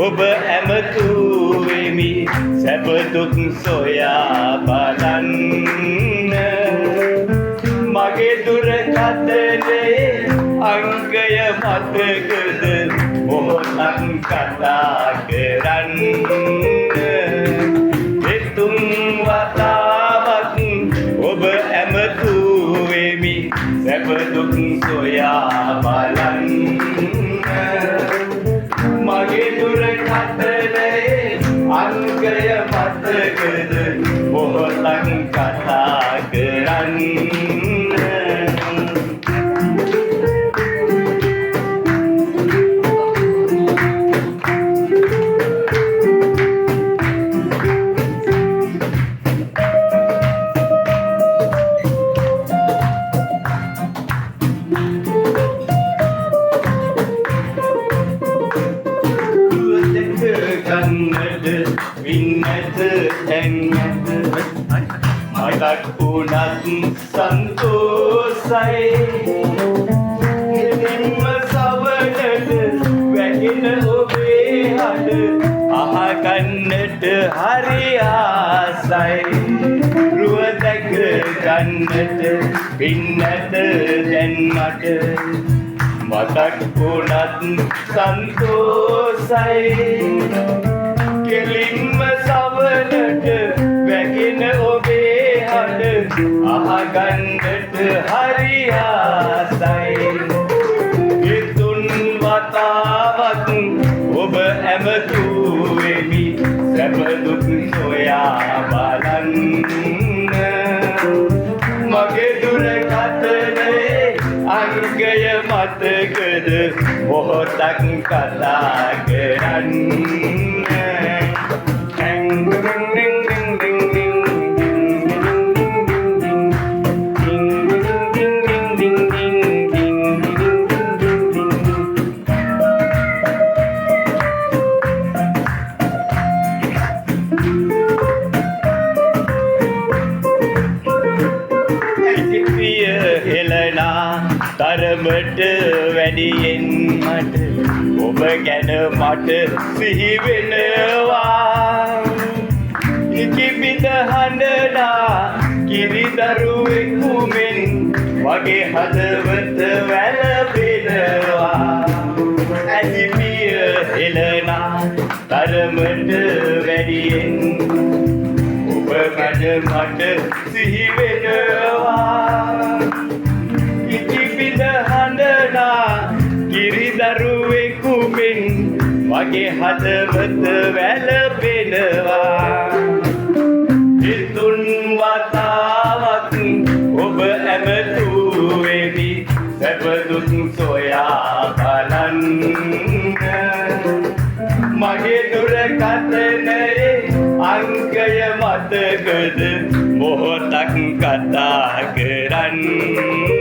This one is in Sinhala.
ඔබ ඇමතු වෙමි සැප දුක් සොයා බලන්න මගේ දුරකථනයේ අංකය මතකද මොහොතක් කතා කරන්න එතුම් වතාවක් ඔබ ඇමතු වෙමි සැප දුක් සොයා බලන්න මගේ දුරකථනයේ අංකය මතකද මොහොතක් කතා කරන්න කන්නද වින්නද ඇන්නද මතක් වුණත් සන්තෝසයි හිතින්ම සවනට වැහෙන ඔබේ හඬ අහගන්නට හරි ආසයි රුව දැක ගන්නට පින්නද දැන් මට මතක් වුණත් සන්තෝසයි කෙලින්ම සවනට වැගෙන ඔබේ හඬ අහගන්නට හරි ආසයි හිතුන් වතාවක් ඔබ ඇමතු වෙමි සැප දුක් සොයා බලන්න මගේ දුරකථනයේ අංකය මතකද මොහොතක් කතා කරන්න තරමට වැඩියෙන් මට ඔබ ගැන මට සිහි වෙනවා ඉකිබිඳ හඬනා කිරිදරුවෙකු මෙන් වගේ හදවත වැළපෙනවා ඇසිපිය හෙළනා තරමට වැඩියෙන් ඔබ ගැන මට සිහි වෙනවා ඉකිබිඳ හඬනා කිරිදරුවෙකු මෙන් වගේ හදවත වැළපෙනවා හිතුන් වතාවක් ඔබ ඇමතු වෙමි සැප දුක් සොයා බලන්න මගේ දුරකථනයේ අංකය මතකද මොහොතක් කතා කරන්න